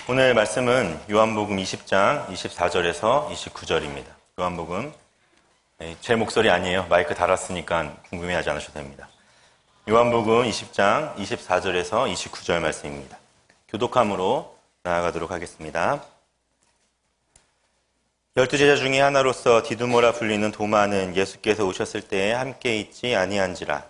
오늘 말씀은 요한복음 20장 24절에서 29절입니다. 요한복음, 제 목소리 아니에요. 마이크 달았으니까 궁금해하지 않으셔도 됩니다. 요한복음 20장 24절에서 29절 말씀입니다. 교독함으로 나아가도록 하겠습니다. 12제자 중에 하나로서 디두모라 불리는 도마는 예수께서 오셨을 때에 함께 있지 아니한지라.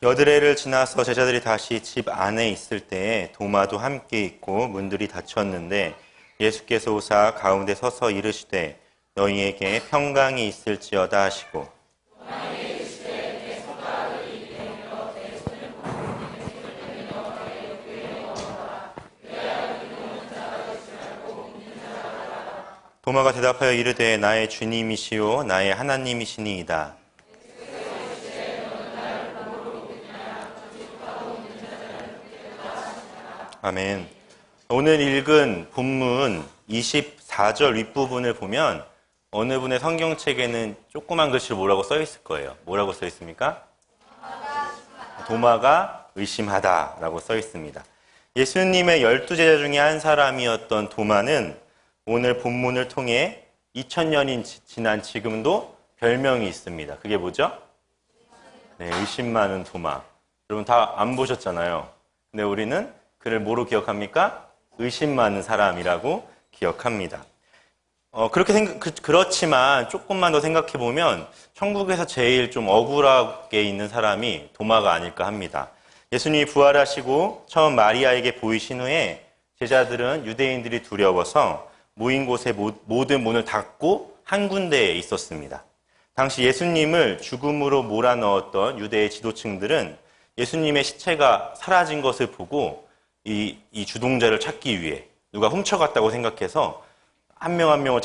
여드레를 지나서 제자들이 다시 집 안에 있을 때에 도마도 함께 있고 문들이 닫혔는데 예수께서 오사 가운데 서서 이르시되 너희에게 평강이 있을지어다 하시고 도마가 대답하여 이르되 나의 주님이시요 나의 하나님이시니이다. 아멘. 오늘 읽은 본문 24절 윗부분을 보면 어느 분의 성경책에는 조그만 글씨로 뭐라고 써 있을 거예요. 뭐라고 써 있습니까? 도마가 의심하다라고 써 있습니다. 예수님의 12제자 중에 한 사람이었던 도마는 오늘 본문을 통해 2000년이 지난 지금도 별명이 있습니다. 그게 뭐죠? 네, 의심 많은 도마. 여러분 다 안 보셨잖아요. 근데 우리는 그를 뭐로 기억합니까? 의심 많은 사람이라고 기억합니다. 그렇지만 조금만 더 생각해 보면 천국에서 제일 좀 억울하게 있는 사람이 도마가 아닐까 합니다. 예수님이 부활하시고 처음 마리아에게 보이신 후에 제자들은 유대인들이 두려워서 모인 곳에 모든 문을 닫고 한 군데에 있었습니다. 당시 예수님을 죽음으로 몰아넣었던 유대의 지도층들은 예수님의 시체가 사라진 것을 보고 이 주동자를 찾기 위해 누가 훔쳐갔다고 생각해서 한 명 한 명을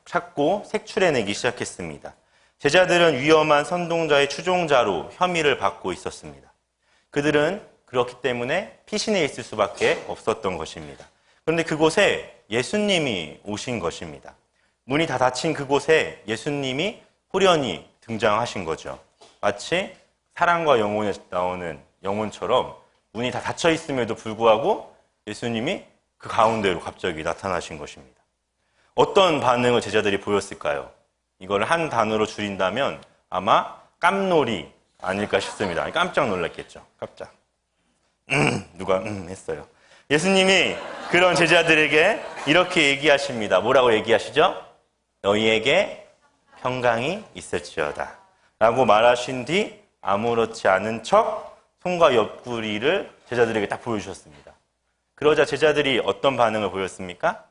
찾고 색출해내기 시작했습니다. 제자들은 위험한 선동자의 추종자로 혐의를 받고 있었습니다. 그들은 그렇기 때문에 피신해 있을 수밖에 없었던 것입니다. 그런데 그곳에 예수님이 오신 것입니다. 문이 다 닫힌 그곳에 예수님이 호련히 등장하신 거죠. 마치 사랑과 영혼에 나오는 영혼처럼 문이 다 닫혀 있음에도 불구하고 예수님이 그 가운데로 갑자기 나타나신 것입니다. 어떤 반응을 제자들이 보였을까요? 이걸 한 단어로 줄인다면 아마 깜놀이 아닐까 싶습니다. 깜짝 놀랐겠죠. 깜짝. 누가 했어요. 예수님이 그런 제자들에게 이렇게 얘기하십니다. 뭐라고 얘기하시죠? 너희에게 평강이 있을지어다 라고 말하신 뒤 아무렇지 않은 척 손과 옆구리를 제자들에게 딱 보여주셨습니다. 그러자 제자들이 어떤 반응을 보였습니까?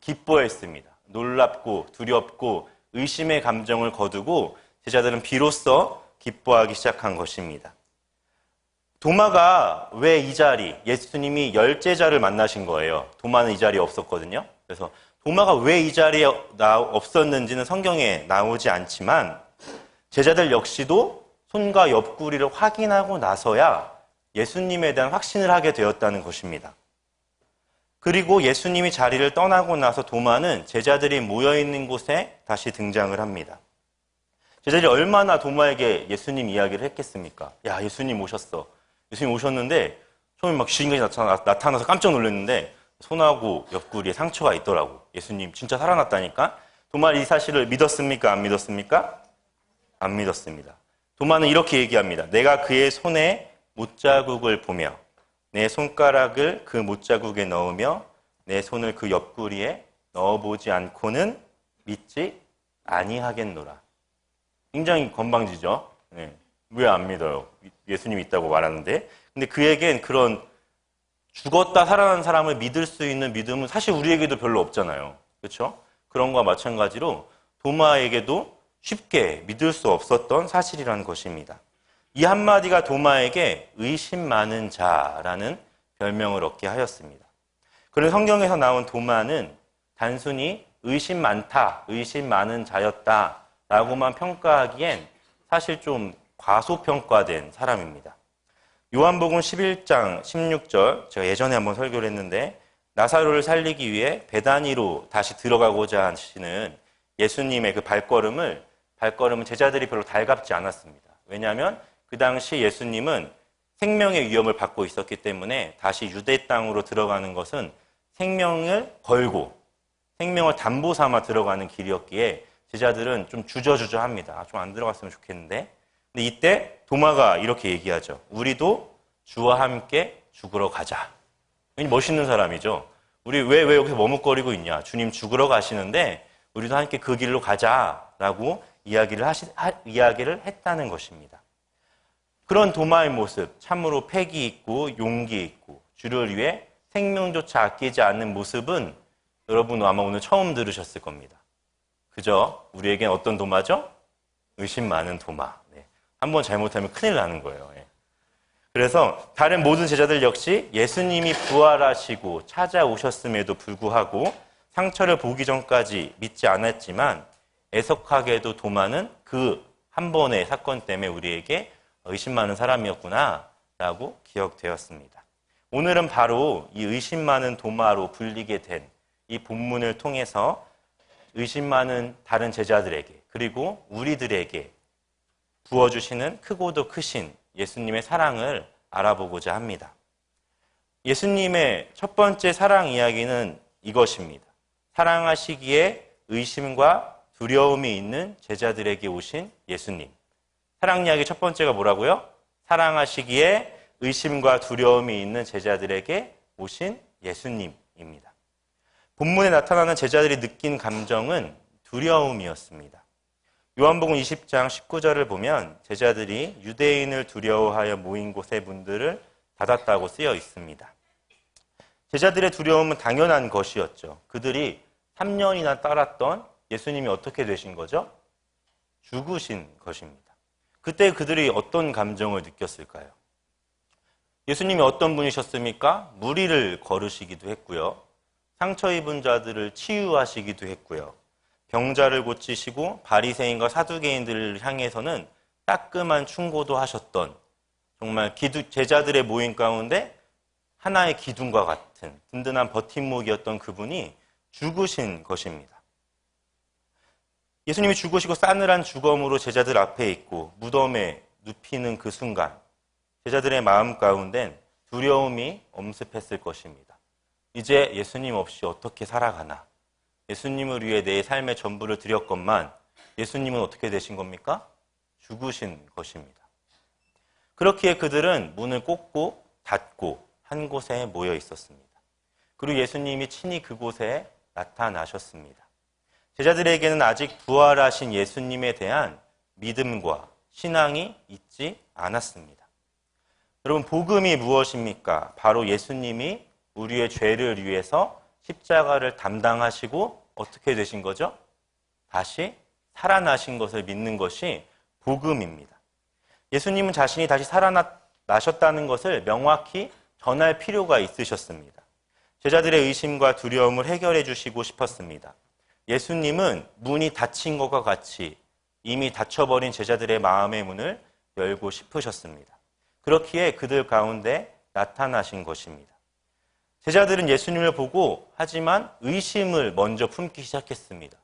기뻐했습니다. 놀랍고 두렵고 의심의 감정을 거두고 제자들은 비로소 기뻐하기 시작한 것입니다. 도마가 왜 이 자리, 예수님이 10제자를 만나신 거예요. 도마는 이 자리에 없었거든요. 그래서 도마가 왜 이 자리에 없었는지는 성경에 나오지 않지만 제자들 역시도 손과 옆구리를 확인하고 나서야 예수님에 대한 확신을 하게 되었다는 것입니다. 그리고 예수님이 자리를 떠나고 나서 도마는 제자들이 모여있는 곳에 다시 등장을 합니다. 제자들이 얼마나 도마에게 예수님 이야기를 했겠습니까? 야, 예수님 오셨어. 예수님 오셨는데 처음에 막 주인공이 나타나서 깜짝 놀랐는데 손하고 옆구리에 상처가 있더라고. 예수님 진짜 살아났다니까? 도마 이 사실을 믿었습니까? 안 믿었습니까? 안 믿었습니다. 도마는 이렇게 얘기합니다. 내가 그의 손에 못자국을 보며 내 손가락을 그 못자국에 넣으며 내 손을 그 옆구리에 넣어보지 않고는 믿지 아니하겠노라. 굉장히 건방지죠. 네. 왜 안 믿어요? 예수님이 있다고 말하는데. 근데 그에겐 그런 죽었다 살아난 사람을 믿을 수 있는 믿음은 사실 우리에게도 별로 없잖아요. 그렇죠? 그런 거와 마찬가지로 도마에게도 쉽게 믿을 수 없었던 사실이라는 것입니다. 이 한마디가 도마에게 의심 많은 자라는 별명을 얻게 하였습니다. 그런 성경에서 나온 도마는 단순히 의심 많다, 의심 많은 자였다라고만 평가하기엔 사실 좀 과소평가된 사람입니다. 요한복음 11장 16절, 제가 예전에 한번 설교를 했는데 나사로를 살리기 위해 베다니로 다시 들어가고자 하시는 예수님의 그 발걸음은 제자들이 별로 달갑지 않았습니다. 왜냐하면 그 당시 예수님은 생명의 위험을 받고 있었기 때문에 다시 유대 땅으로 들어가는 것은 생명을 걸고 생명을 담보 삼아 들어가는 길이었기에 제자들은 좀 주저주저합니다. 좀 안 들어갔으면 좋겠는데. 근데 이때 도마가 이렇게 얘기하죠. 우리도 주와 함께 죽으러 가자. 멋있는 사람이죠. 우리 왜 여기서 머뭇거리고 있냐. 주님 죽으러 가시는데 우리도 함께 그 길로 가자라고 이야기를 했다는 것입니다. 그런 도마의 모습, 참으로 패기 있고 용기 있고 주를 위해 생명조차 아끼지 않는 모습은 여러분 아마 오늘 처음 들으셨을 겁니다. 그죠? 우리에겐 어떤 도마죠? 의심 많은 도마. 네. 한번 잘못하면 큰일 나는 거예요. 네. 그래서 다른 모든 제자들 역시 예수님이 부활하시고 찾아오셨음에도 불구하고 상처를 보기 전까지 믿지 않았지만 애석하게도 도마는 그 한 번의 사건 때문에 우리에게 의심 많은 사람이었구나 라고 기억되었습니다. 오늘은 바로 이 의심 많은 도마로 불리게 된 이 본문을 통해서 의심 많은 다른 제자들에게 그리고 우리들에게 부어주시는 크고도 크신 예수님의 사랑을 알아보고자 합니다. 예수님의 첫 번째 사랑 이야기는 이것입니다. 사랑하시기에 의심과 두려움이 있는 제자들에게 오신 예수님. 사랑 이야기 첫 번째가 뭐라고요? 사랑하시기에 의심과 두려움이 있는 제자들에게 오신 예수님입니다. 본문에 나타나는 제자들이 느낀 감정은 두려움이었습니다. 요한복음 20장 19절을 보면 제자들이 유대인을 두려워하여 모인 곳에 문들을 닫았다고 쓰여 있습니다. 제자들의 두려움은 당연한 것이었죠. 그들이 3년이나 따랐던 예수님이 어떻게 되신 거죠? 죽으신 것입니다. 그때 그들이 어떤 감정을 느꼈을까요? 예수님이 어떤 분이셨습니까? 무리를 걸으시기도 했고요. 상처 입은 자들을 치유하시기도 했고요. 병자를 고치시고 바리새인과 사두개인들을 향해서는 따끔한 충고도 하셨던 정말 제자들의 모임 가운데 하나의 기둥과 같은 든든한 버팀목이었던 그분이 죽으신 것입니다. 예수님이 죽으시고 싸늘한 주검으로 제자들 앞에 있고 무덤에 눕히는 그 순간 제자들의 마음 가운데는 두려움이 엄습했을 것입니다. 이제 예수님 없이 어떻게 살아가나? 예수님을 위해 내 삶의 전부를 드렸건만 예수님은 어떻게 되신 겁니까? 죽으신 것입니다. 그렇기에 그들은 문을 꽂고 닫고 한 곳에 모여 있었습니다. 그리고 예수님이 친히 그곳에 나타나셨습니다. 제자들에게는 아직 부활하신 예수님에 대한 믿음과 신앙이 있지 않았습니다. 여러분, 복음이 무엇입니까? 바로 예수님이 우리의 죄를 위해서 십자가를 담당하시고 어떻게 되신 거죠? 다시 살아나신 것을 믿는 것이 복음입니다. 예수님은 자신이 다시 살아나셨다는 것을 명확히 전할 필요가 있으셨습니다. 제자들의 의심과 두려움을 해결해 주시고 싶었습니다. 예수님은 문이 닫힌 것과 같이 이미 닫혀버린 제자들의 마음의 문을 열고 싶으셨습니다. 그렇기에 그들 가운데 나타나신 것입니다. 제자들은 예수님을 보고 하지만 의심을 먼저 품기 시작했습니다.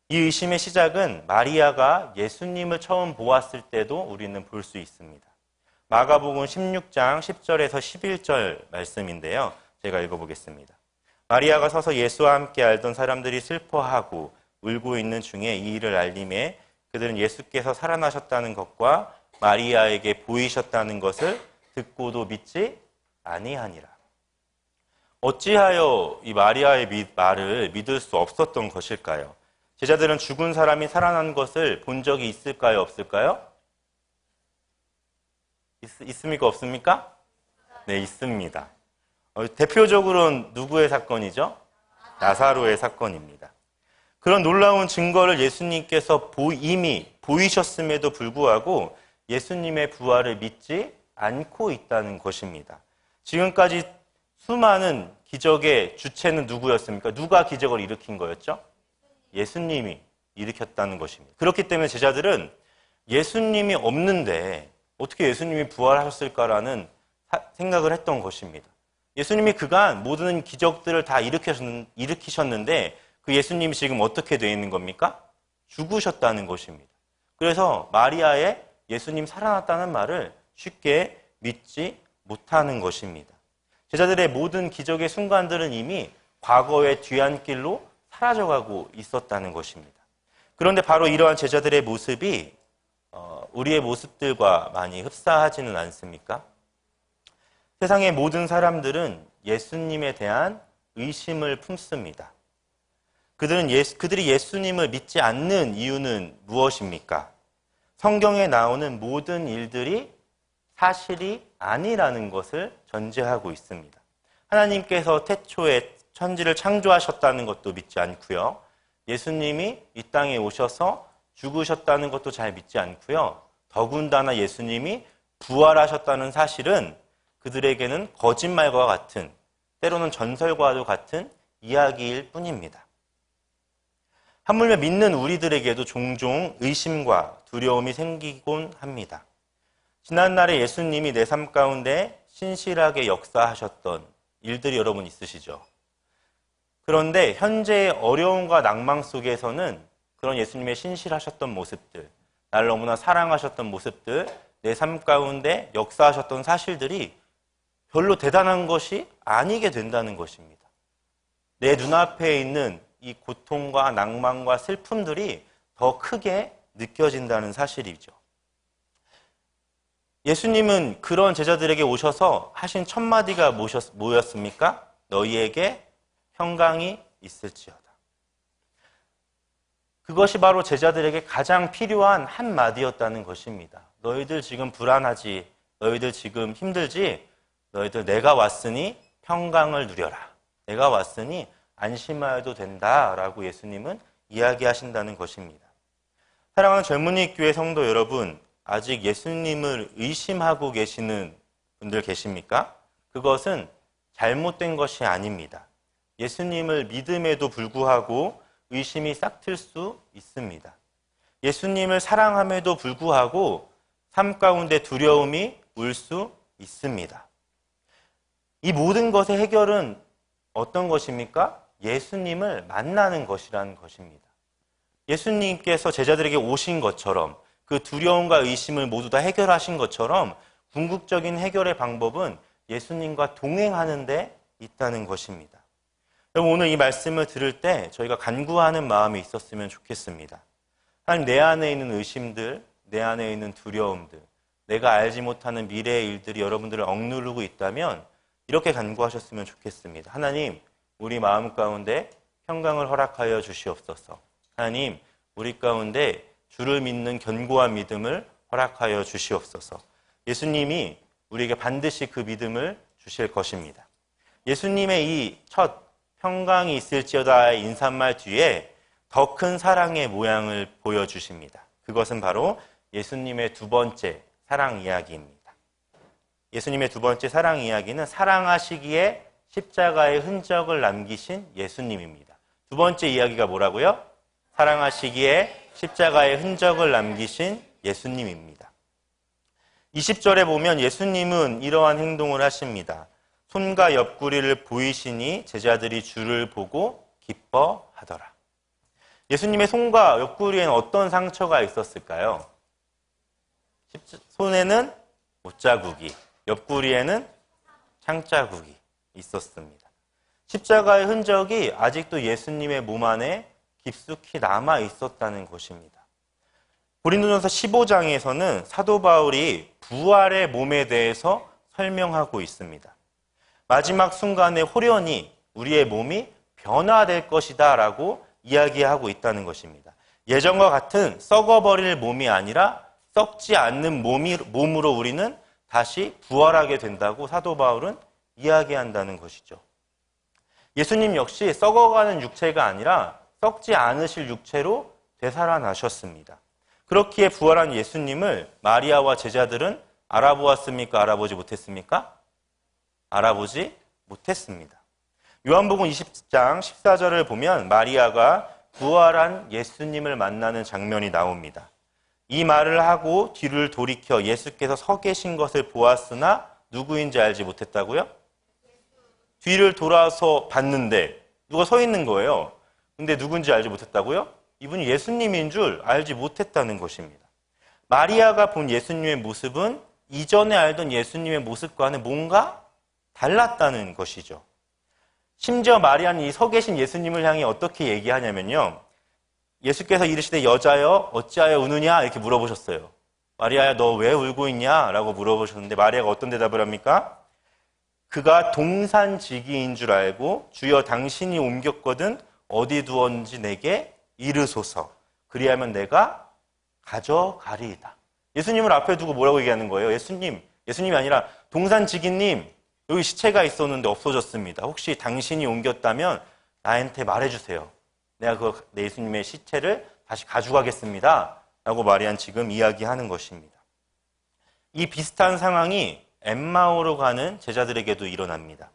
이 의심의 시작은 마리아가 예수님을 처음 보았을 때도 우리는 볼 수 있습니다. 마가복음 16장 10절에서 11절 말씀인데요. 제가 읽어보겠습니다. 마리아가 서서 예수와 함께 알던 사람들이 슬퍼하고 울고 있는 중에 이 일을 알림에 그들은 예수께서 살아나셨다는 것과 마리아에게 보이셨다는 것을 듣고도 믿지 아니하니라. 어찌하여 이 마리아의 말을 믿을 수 없었던 것일까요? 제자들은 죽은 사람이 살아난 것을 본 적이 있을까요? 없을까요? 있습니까? 없습니까? 네, 있습니다. 대표적으로는 누구의 사건이죠? 나사로의 사건입니다. 그런 놀라운 증거를 예수님께서 이미 보이셨음에도 불구하고 예수님의 부활을 믿지 않고 있다는 것입니다. 지금까지 수많은 기적의 주체는 누구였습니까? 누가 기적을 일으킨 거였죠? 예수님이 일으켰다는 것입니다. 그렇기 때문에 제자들은 예수님이 없는데 어떻게 예수님이 부활하셨을까라는 생각을 했던 것입니다. 예수님이 그간 모든 기적들을 다 일으키셨는데 그 예수님이 지금 어떻게 되어 있는 겁니까? 죽으셨다는 것입니다. 그래서 마리아의 예수님 살아났다는 말을 쉽게 믿지 못하는 것입니다. 제자들의 모든 기적의 순간들은 이미 과거의 뒤안길로 사라져가고 있었다는 것입니다. 그런데 바로 이러한 제자들의 모습이 우리의 모습들과 많이 흡사하지는 않습니까? 세상의 모든 사람들은 예수님에 대한 의심을 품습니다. 그들이 예수님을 믿지 않는 이유는 무엇입니까? 성경에 나오는 모든 일들이 사실이 아니라는 것을 전제하고 있습니다. 하나님께서 태초에 천지를 창조하셨다는 것도 믿지 않고요. 예수님이 이 땅에 오셔서 죽으셨다는 것도 잘 믿지 않고요. 더군다나 예수님이 부활하셨다는 사실은 그들에게는 거짓말과 같은, 때로는 전설과도 같은 이야기일 뿐입니다. 하물며 믿는 우리들에게도 종종 의심과 두려움이 생기곤 합니다. 지난날에 예수님이 내 삶 가운데 신실하게 역사하셨던 일들이 여러분 있으시죠? 그런데 현재의 어려움과 낭망 속에서는 그런 예수님의 신실하셨던 모습들, 나를 너무나 사랑하셨던 모습들, 내 삶 가운데 역사하셨던 사실들이 별로 대단한 것이 아니게 된다는 것입니다. 내 눈앞에 있는 이 고통과 낭만과 슬픔들이 더 크게 느껴진다는 사실이죠. 예수님은 그런 제자들에게 오셔서 하신 첫 마디가 뭐였습니까? 너희에게 평강이 있을지어다. 그것이 바로 제자들에게 가장 필요한 한 마디였다는 것입니다. 너희들 지금 불안하지, 너희들 지금 힘들지, 너희들 내가 왔으니 평강을 누려라. 내가 왔으니 안심하여도 된다라고 예수님은 이야기하신다는 것입니다. 사랑하는 젊은이 교회 성도 여러분, 아직 예수님을 의심하고 계시는 분들 계십니까? 그것은 잘못된 것이 아닙니다. 예수님을 믿음에도 불구하고 의심이 싹틀 수 있습니다. 예수님을 사랑함에도 불구하고 삶 가운데 두려움이 올 수 있습니다. 이 모든 것의 해결은 어떤 것입니까? 예수님을 만나는 것이라는 것입니다. 예수님께서 제자들에게 오신 것처럼 그 두려움과 의심을 모두 다 해결하신 것처럼 궁극적인 해결의 방법은 예수님과 동행하는 데 있다는 것입니다. 여러분, 오늘 이 말씀을 들을 때 저희가 간구하는 마음이 있었으면 좋겠습니다. 하나님, 내 안에 있는 의심들, 내 안에 있는 두려움들, 내가 알지 못하는 미래의 일들이 여러분들을 억누르고 있다면 이렇게 간구하셨으면 좋겠습니다. 하나님, 우리 마음 가운데 평강을 허락하여 주시옵소서. 하나님, 우리 가운데 주를 믿는 견고한 믿음을 허락하여 주시옵소서. 예수님이 우리에게 반드시 그 믿음을 주실 것입니다. 예수님의 이 첫 평강이 있을지어다의 인사말 뒤에 더 큰 사랑의 모양을 보여주십니다. 그것은 바로 예수님의 두 번째 사랑 이야기입니다. 예수님의 두 번째 사랑 이야기는 사랑하시기에 십자가의 흔적을 남기신 예수님입니다. 두 번째 이야기가 뭐라고요? 사랑하시기에 십자가의 흔적을 남기신 예수님입니다. 20절에 보면 예수님은 이러한 행동을 하십니다. 손과 옆구리를 보이시니 제자들이 주를 보고 기뻐하더라. 예수님의 손과 옆구리에는 어떤 상처가 있었을까요? 손에는 못자국이, 옆구리에는 창자국이 있었습니다. 십자가의 흔적이 아직도 예수님의 몸 안에 깊숙이 남아 있었다는 것입니다. 고린도전서 15장에서는 사도 바울이 부활의 몸에 대해서 설명하고 있습니다. 마지막 순간에 호련히 우리의 몸이 변화될 것이다 라고 이야기하고 있다는 것입니다. 예전과 같은 썩어버릴 몸이 아니라 썩지 않는 몸으로 우리는 다시 부활하게 된다고 사도 바울은 이야기한다는 것이죠. 예수님 역시 썩어가는 육체가 아니라 썩지 않으실 육체로 되살아나셨습니다. 그렇기에 부활한 예수님을 마리아와 제자들은 알아보았습니까? 알아보지 못했습니까? 알아보지 못했습니다. 요한복음 20장 14절을 보면 마리아가 부활한 예수님을 만나는 장면이 나옵니다. 이 말을 하고 뒤를 돌이켜 예수께서 서 계신 것을 보았으나 누구인지 알지 못했다고요? 뒤를 돌아서 봤는데 누가 서 있는 거예요. 근데 누군지 알지 못했다고요? 이분이 예수님인 줄 알지 못했다는 것입니다. 마리아가 본 예수님의 모습은 이전에 알던 예수님의 모습과는 뭔가 달랐다는 것이죠. 심지어 마리아는 이 서 계신 예수님을 향해 어떻게 얘기하냐면요. 예수께서 이르시되 여자여 어찌하여 우느냐 이렇게 물어보셨어요. 마리아야 너 왜 울고 있냐 라고 물어보셨는데 마리아가 어떤 대답을 합니까? 그가 동산지기인 줄 알고 주여 당신이 옮겼거든 어디 두었는지 내게 이르소서. 그리하면 내가 가져가리이다. 예수님을 앞에 두고 뭐라고 얘기하는 거예요? 예수님이 아니라 동산지기님 여기 시체가 있었는데 없어졌습니다. 혹시 당신이 옮겼다면 나한테 말해주세요. 내가 내 예수님의 시체를 다시 가져가겠습니다. 라고 마리아는 지금 이야기하는 것입니다. 이 비슷한 상황이 엠마오로 가는 제자들에게도 일어납니다.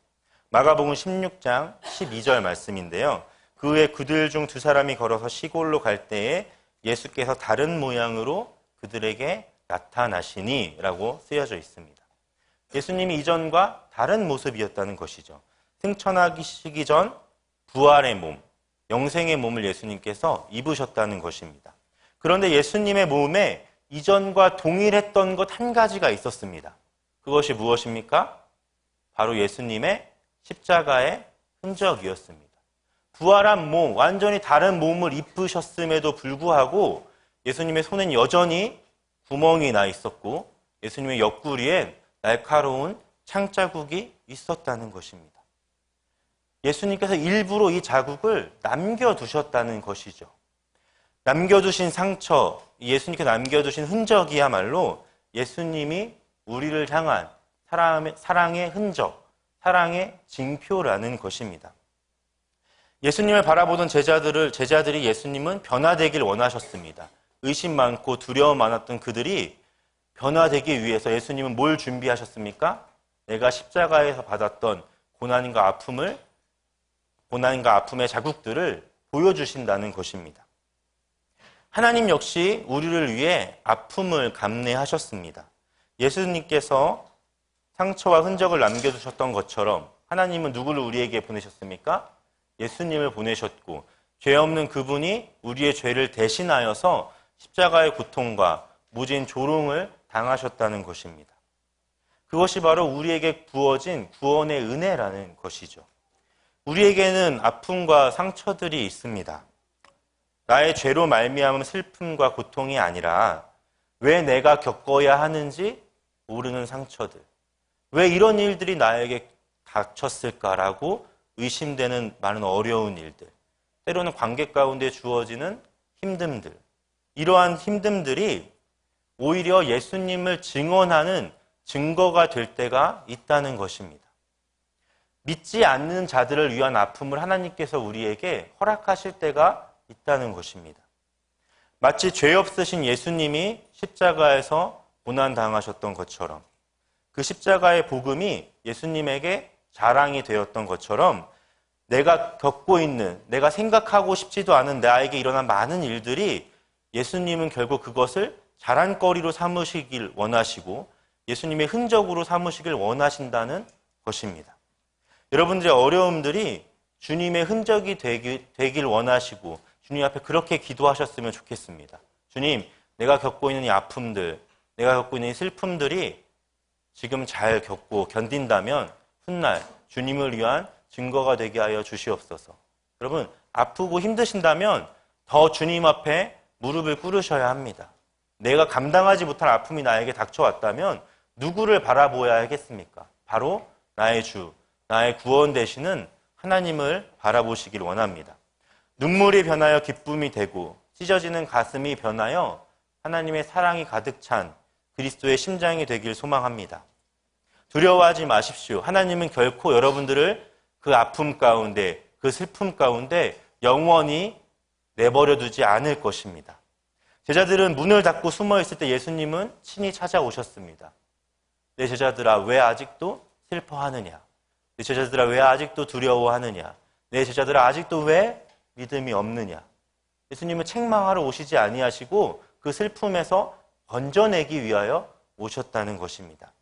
마가복음 16장 12절 말씀인데요. 그 후에 그들 중 두 사람이 걸어서 시골로 갈 때에 예수께서 다른 모양으로 그들에게 나타나시니 라고 쓰여져 있습니다. 예수님이 이전과 다른 모습이었다는 것이죠. 승천하시기 전 부활의 몸, 영생의 몸을 예수님께서 입으셨다는 것입니다. 그런데 예수님의 몸에 이전과 동일했던 것 한 가지가 있었습니다. 그것이 무엇입니까? 바로 예수님의 십자가의 흔적이었습니다. 부활한 몸, 완전히 다른 몸을 입으셨음에도 불구하고 예수님의 손엔 여전히 구멍이 나 있었고 예수님의 옆구리엔 날카로운 창자국이 있었다는 것입니다. 예수님께서 일부러 이 자국을 남겨두셨다는 것이죠. 남겨두신 상처, 예수님께 남겨두신 흔적이야말로 예수님이 우리를 향한 사랑의 흔적, 사랑의 징표라는 것입니다. 예수님을 바라보던 제자들이 예수님은 변화되길 원하셨습니다. 의심 많고 두려움 많았던 그들이 변화되기 위해서 예수님은 뭘 준비하셨습니까? 내가 십자가에서 받았던 고난과 아픔의 자국들을 보여주신다는 것입니다. 하나님 역시 우리를 위해 아픔을 감내하셨습니다. 예수님께서 상처와 흔적을 남겨두셨던 것처럼 하나님은 누구를 우리에게 보내셨습니까? 예수님을 보내셨고 죄 없는 그분이 우리의 죄를 대신하여서 십자가의 고통과 무진 조롱을 당하셨다는 것입니다. 그것이 바로 우리에게 부어진 구원의 은혜라는 것이죠. 우리에게는 아픔과 상처들이 있습니다. 나의 죄로 말미암은 슬픔과 고통이 아니라 왜 내가 겪어야 하는지 모르는 상처들, 왜 이런 일들이 나에게 닥쳤을까라고 의심되는 많은 어려운 일들, 때로는 관계 가운데 주어지는 힘듦들, 이러한 힘듦들이 오히려 예수님을 증언하는 증거가 될 때가 있다는 것입니다. 믿지 않는 자들을 위한 아픔을 하나님께서 우리에게 허락하실 때가 있다는 것입니다. 마치 죄 없으신 예수님이 십자가에서 고난당하셨던 것처럼 그 십자가의 복음이 예수님에게 자랑이 되었던 것처럼 내가 겪고 있는, 내가 생각하고 싶지도 않은 나에게 일어난 많은 일들이 예수님은 결국 그것을 자랑거리로 삼으시길 원하시고 예수님의 흔적으로 삼으시길 원하신다는 것입니다. 여러분들의 어려움들이 주님의 흔적이 되길 원하시고 주님 앞에 그렇게 기도하셨으면 좋겠습니다. 주님, 내가 겪고 있는 이 아픔들, 내가 겪고 있는 이 슬픔들이 지금 잘 겪고 견딘다면 훗날 주님을 위한 증거가 되게 하여 주시옵소서. 여러분, 아프고 힘드신다면 더 주님 앞에 무릎을 꿇으셔야 합니다. 내가 감당하지 못할 아픔이 나에게 닥쳐왔다면 누구를 바라보아야 하겠습니까? 바로 나의 주, 나의 구원 되시는 하나님을 바라보시길 원합니다. 눈물이 변하여 기쁨이 되고 찢어지는 가슴이 변하여 하나님의 사랑이 가득 찬 그리스도의 심장이 되길 소망합니다. 두려워하지 마십시오. 하나님은 결코 여러분들을 그 아픔 가운데, 그 슬픔 가운데 영원히 내버려 두지 않을 것입니다. 제자들은 문을 닫고 숨어 있을 때 예수님은 친히 찾아오셨습니다. 내 제자들아, 왜 아직도 슬퍼하느냐? 내 제자들아, 왜 아직도 두려워하느냐? 내 제자들아, 아직도 왜 믿음이 없느냐? 예수님은 책망하러 오시지 아니하시고 그 슬픔에서 건져내기 위하여 오셨다는 것입니다.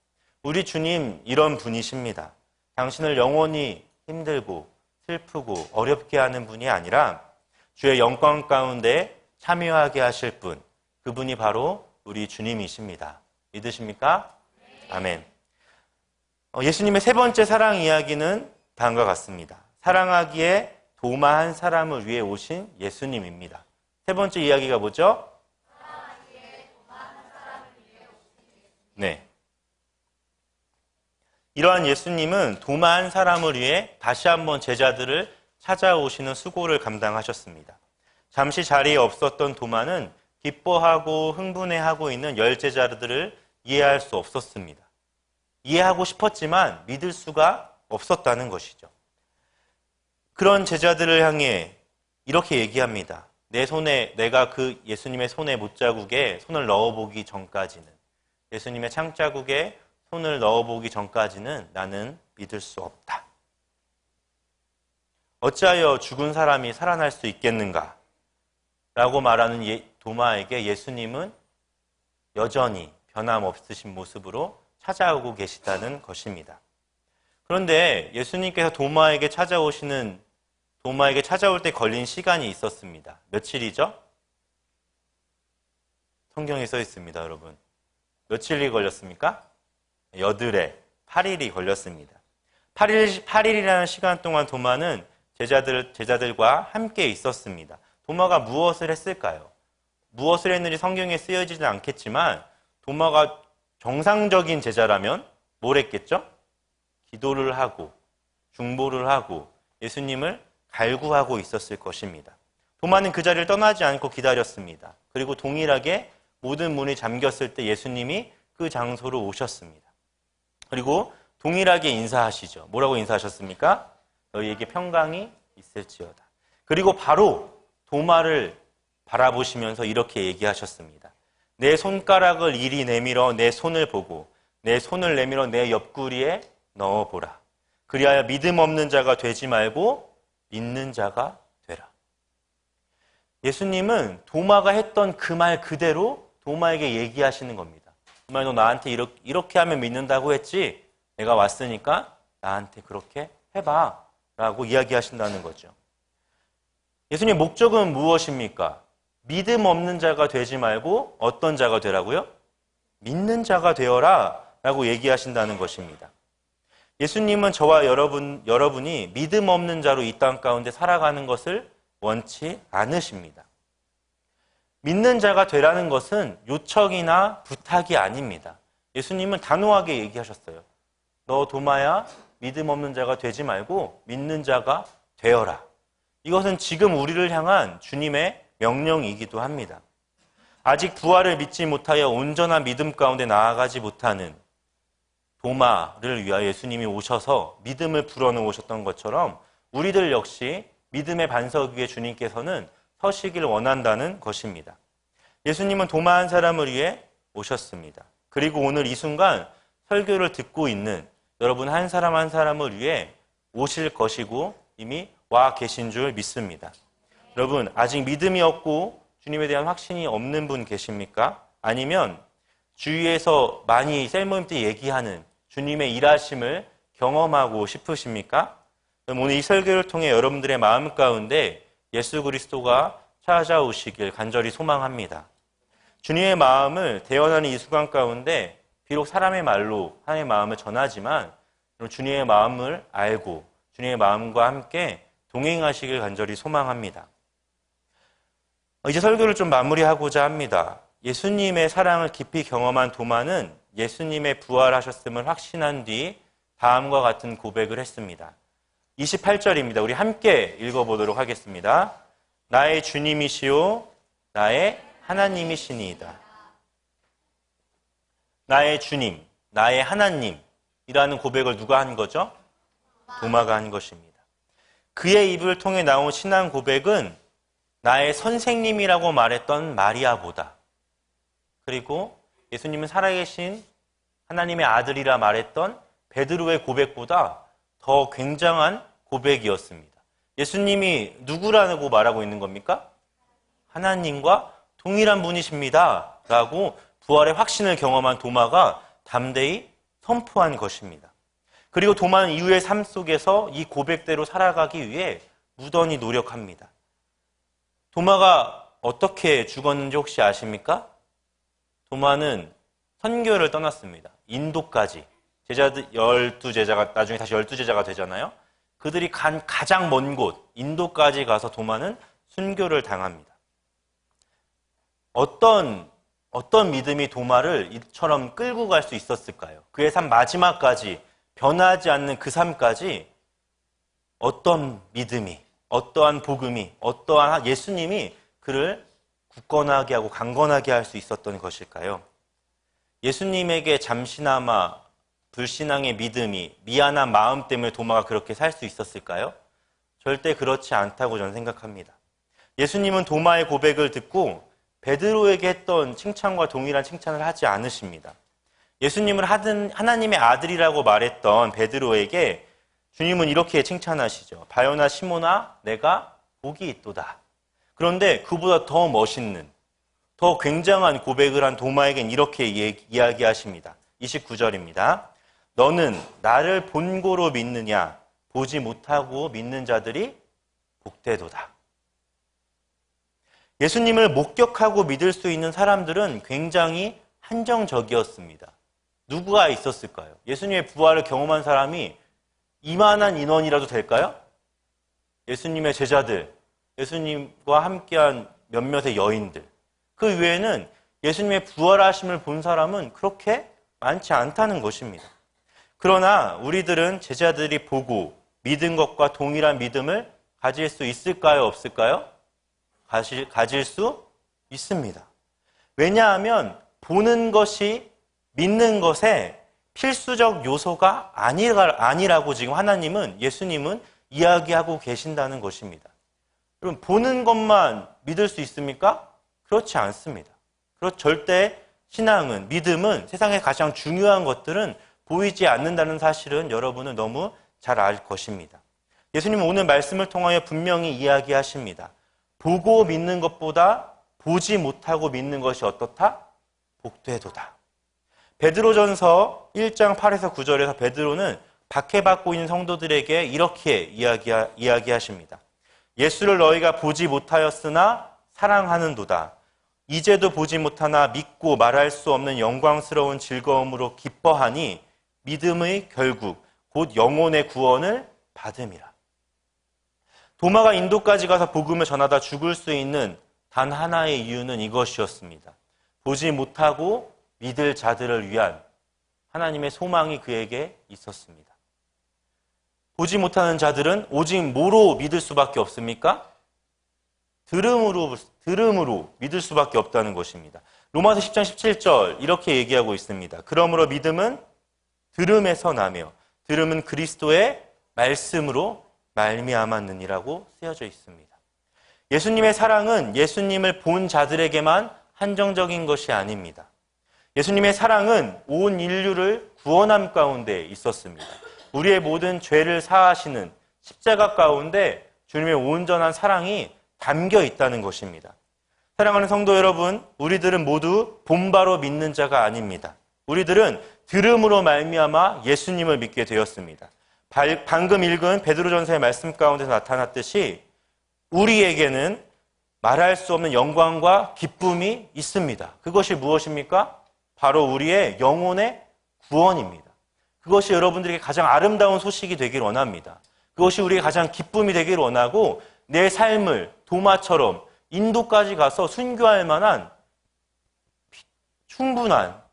우리 주님 이런 분이십니다. 당신을 영원히 힘들고 슬프고 어렵게 하는 분이 아니라 주의 영광 가운데 참여하게 하실 분, 그분이 바로 우리 주님이십니다. 믿으십니까? 아멘. 예수님의 세 번째 사랑 이야기는 다음과 같습니다. 사랑하기에 도마한 사람을 위해 오신 예수님입니다. 세 번째 이야기가 뭐죠? 네. 이러한 예수님은 도마한 사람을 위해 다시 한번 제자들을 찾아오시는 수고를 감당하셨습니다. 잠시 자리에 없었던 도마는 기뻐하고 흥분해하고 있는 열 제자들을 이해할 수 없었습니다. 이해하고 싶었지만 믿을 수가 없었다는 것이죠. 그런 제자들을 향해 이렇게 얘기합니다. 내 손에, 내가 그 예수님의 손에 못자국에 손을 넣어보기 전까지는, 예수님의 창자국에 손을 넣어보기 전까지는 나는 믿을 수 없다. 어찌하여 죽은 사람이 살아날 수 있겠는가? 라고 말하는 도마에게 예수님은 여전히 변함없으신 모습으로 찾아오고 계시다는 것입니다. 그런데 예수님께서 도마에게 찾아올 때 걸린 시간이 있었습니다. 며칠이죠? 성경에 써 있습니다, 여러분. 며칠이 걸렸습니까? 여드레, 8일이 걸렸습니다. 8일이라는 시간 동안 도마는 제자들과 함께 있었습니다. 도마가 무엇을 했을까요? 무엇을 했는지 성경에 쓰여지진 않겠지만 도마가 정상적인 제자라면 뭘 했겠죠? 기도를 하고 중보를 하고 예수님을 갈구하고 있었을 것입니다. 도마는 그 자리를 떠나지 않고 기다렸습니다. 그리고 동일하게 모든 문이 잠겼을 때 예수님이 그 장소로 오셨습니다. 그리고 동일하게 인사하시죠. 뭐라고 인사하셨습니까? 너희에게 평강이 있을지어다. 그리고 바로 도마를 바라보시면서 이렇게 얘기하셨습니다. 내 손가락을 이리 내밀어 내 손을 보고 내 손을 내밀어 내 옆구리에 넣어보라. 그리하여 믿음 없는 자가 되지 말고 믿는 자가 되라. 예수님은 도마가 했던 그 말 그대로 도마에게 얘기하시는 겁니다. 도마, 너 나한테 이렇게 하면 믿는다고 했지? 내가 왔으니까 나한테 그렇게 해봐 라고 이야기하신다는 거죠. 예수님의 목적은 무엇입니까? 믿음 없는 자가 되지 말고 어떤 자가 되라고요? 믿는 자가 되어라 라고 얘기하신다는 것입니다. 예수님은 저와 여러분이 믿음 없는 자로 이 땅 가운데 살아가는 것을 원치 않으십니다. 믿는 자가 되라는 것은 요청이나 부탁이 아닙니다. 예수님은 단호하게 얘기하셨어요. 너 도마야, 믿음 없는 자가 되지 말고 믿는 자가 되어라. 이것은 지금 우리를 향한 주님의 명령이기도 합니다. 아직 부활을 믿지 못하여 온전한 믿음 가운데 나아가지 못하는 도마를 위하여 예수님이 오셔서 믿음을 불어넣으셨던 것처럼 우리들 역시 믿음의 반석 위에 주님께서는 서시길 원한다는 것입니다. 예수님은 도마 한 사람을 위해 오셨습니다. 그리고 오늘 이 순간 설교를 듣고 있는 여러분 한 사람 한 사람을 위해 오실 것이고 이미 와 계신 줄 믿습니다. 여러분 아직 믿음이 없고 주님에 대한 확신이 없는 분 계십니까? 아니면 주위에서 많이 셀모임 때 얘기하는 주님의 일하심을 경험하고 싶으십니까? 그럼 오늘 이 설교를 통해 여러분들의 마음 가운데 예수 그리스도가 찾아오시길 간절히 소망합니다. 주님의 마음을 대언하는 이 순간 가운데 비록 사람의 말로 하나님의 마음을 전하지만 주님의 마음을 알고 주님의 마음과 함께 동행하시길 간절히 소망합니다. 이제 설교를 좀 마무리하고자 합니다. 예수님의 사랑을 깊이 경험한 도마는 예수님의 부활하셨음을 확신한 뒤 다음과 같은 고백을 했습니다. 28절입니다. 우리 함께 읽어보도록 하겠습니다. 나의 주님이시오 나의 하나님이시니이다. 나의 주님, 나의 하나님이라는 고백을 누가 한 거죠? 도마가 한 것입니다. 그의 입을 통해 나온 신앙 고백은 나의 선생님이라고 말했던 마리아보다, 그리고 예수님은 살아계신 하나님의 아들이라 말했던 베드로의 고백보다 더 굉장한 고백이었습니다. 예수님이 누구라고 말하고 있는 겁니까? 하나님과 동일한 분이십니다 라고 부활의 확신을 경험한 도마가 담대히 선포한 것입니다. 그리고 도마는 이후의 삶 속에서 이 고백대로 살아가기 위해 무던히 노력합니다. 도마가 어떻게 죽었는지 혹시 아십니까? 도마는 선교를 떠났습니다. 인도까지. 제자들 12제자가 나중에 다시 12제자가 되잖아요. 그들이 간 가장 먼 곳 인도까지 가서 도마는 순교를 당합니다. 어떤 믿음이 도마를 이처럼 끌고 갈 수 있었을까요? 그의 삶 마지막까지 변하지 않는 그 삶까지 어떤 믿음이, 어떠한 복음이, 어떠한 예수님이 그를 굳건하게 하고 강건하게 할 수 있었던 것일까요? 예수님에게 잠시나마 불신앙의 믿음이 미안한 마음 때문에 도마가 그렇게 살 수 있었을까요? 절대 그렇지 않다고 저는 생각합니다. 예수님은 도마의 고백을 듣고 베드로에게 했던 칭찬과 동일한 칭찬을 하지 않으십니다. 예수님을 하나님의 아들이라고 말했던 베드로에게 주님은 이렇게 칭찬하시죠. 바요나 시몬아 내가 복이 있도다. 그런데 그보다 더 멋있는, 더 굉장한 고백을 한 도마에겐 이렇게 이야기하십니다. 29절입니다. 너는 나를 본고로 믿느냐? 보지 못하고 믿는 자들이 복되도다. 예수님을 목격하고 믿을 수 있는 사람들은 굉장히 한정적이었습니다. 누구가 있었을까요? 예수님의 부활을 경험한 사람이 이만한 인원이라도 될까요? 예수님의 제자들, 예수님과 함께한 몇몇의 여인들. 그 외에는 예수님의 부활하심을 본 사람은 그렇게 많지 않다는 것입니다. 그러나 우리들은 제자들이 보고 믿은 것과 동일한 믿음을 가질 수 있을까요? 없을까요? 가질 수 있습니다. 왜냐하면 보는 것이 믿는 것의 필수적 요소가 아니라고 지금 예수님은 이야기하고 계신다는 것입니다. 여러분, 보는 것만 믿을 수 있습니까? 그렇지 않습니다. 절대 신앙은, 믿음은 세상에 가장 중요한 것들은 보이지 않는다는 사실은 여러분은 너무 잘 알 것입니다. 예수님은 오늘 말씀을 통하여 분명히 이야기하십니다. 보고 믿는 것보다 보지 못하고 믿는 것이 어떻다? 복되도다. 베드로전서 1장 8에서 9절에서 베드로는 박해받고 있는 성도들에게 이렇게 이야기하십니다. 예수를 너희가 보지 못하였으나 사랑하는도다. 이제도 보지 못하나 믿고 말할 수 없는 영광스러운 즐거움으로 기뻐하니 믿음의 결국 곧 영혼의 구원을 받음이라. 도마가 인도까지 가서 복음을 전하다 죽을 수 있는 단 하나의 이유는 이것이었습니다. 보지 못하고 믿을 자들을 위한 하나님의 소망이 그에게 있었습니다. 보지 못하는 자들은 오직 뭐로 믿을 수밖에 없습니까? 들음으로 믿을 수밖에 없다는 것입니다. 로마서 10장 17절 이렇게 얘기하고 있습니다. 그러므로 믿음은 들음에서 나며 들음은 그리스도의 말씀으로 말미암았느니라고 쓰여져 있습니다. 예수님의 사랑은 예수님을 본 자들에게만 한정적인 것이 아닙니다. 예수님의 사랑은 온 인류를 구원함 가운데 있었습니다. 우리의 모든 죄를 사하시는 십자가 가운데 주님의 온전한 사랑이 담겨 있다는 것입니다. 사랑하는 성도 여러분, 우리들은 모두 본바로 믿는 자가 아닙니다. 우리들은 들음으로 말미암아 예수님을 믿게 되었습니다. 방금 읽은 베드로전서의 말씀 가운데서 나타났듯이 우리에게는 말할 수 없는 영광과 기쁨이 있습니다. 그것이 무엇입니까? 바로 우리의 영혼의 구원입니다. 그것이 여러분들에게 가장 아름다운 소식이 되길 원합니다. 그것이 우리의 가장 기쁨이 되길 원하고 내 삶을 도마처럼 인도까지 가서 순교할 만한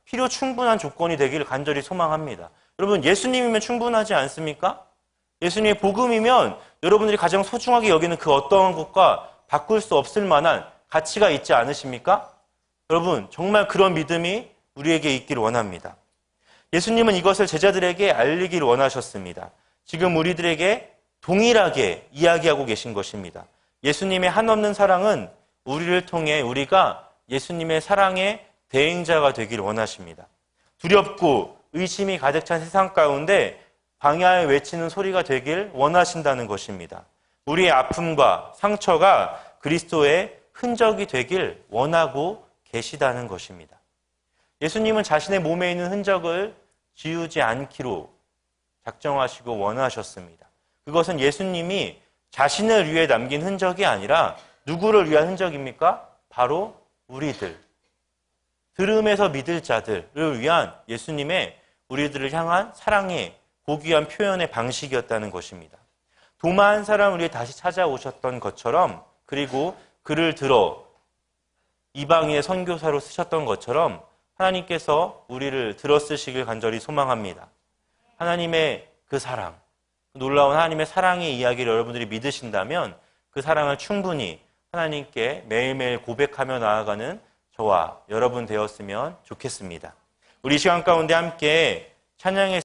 필요 충분한 조건이 되기를 간절히 소망합니다. 여러분, 예수님이면 충분하지 않습니까? 예수님의 복음이면 여러분들이 가장 소중하게 여기는 그 어떠한 것과 바꿀 수 없을 만한 가치가 있지 않으십니까? 여러분, 정말 그런 믿음이 우리에게 있기를 원합니다. 예수님은 이것을 제자들에게 알리기를 원하셨습니다. 지금 우리들에게 동일하게 이야기하고 계신 것입니다. 예수님의 한없는 사랑은 우리를 통해 우리가 예수님의 사랑의 대행자가 되기를 원하십니다. 두렵고 의심이 가득 찬 세상 가운데 광야에 외치는 소리가 되길 원하신다는 것입니다. 우리의 아픔과 상처가 그리스도의 흔적이 되길 원하고 계시다는 것입니다. 예수님은 자신의 몸에 있는 흔적을 지우지 않기로 작정하시고 원하셨습니다. 그것은 예수님이 자신을 위해 남긴 흔적이 아니라 누구를 위한 흔적입니까? 바로 우리들. 들음에서 믿을 자들을 위한 예수님의 우리들을 향한 사랑의 고귀한 표현의 방식이었다는 것입니다. 도마 한 사람을 위해 다시 찾아오셨던 것처럼, 그리고 그를 들어 이방인의 선교사로 쓰셨던 것처럼 하나님께서 우리를 들어 쓰시길 간절히 소망합니다. 하나님의 그 사랑, 놀라운 하나님의 사랑의 이야기를 여러분들이 믿으신다면 그 사랑을 충분히 하나님께 매일매일 고백하며 나아가는 저와 여러분 되었으면 좋겠습니다. 우리 시간 가운데 함께 찬양의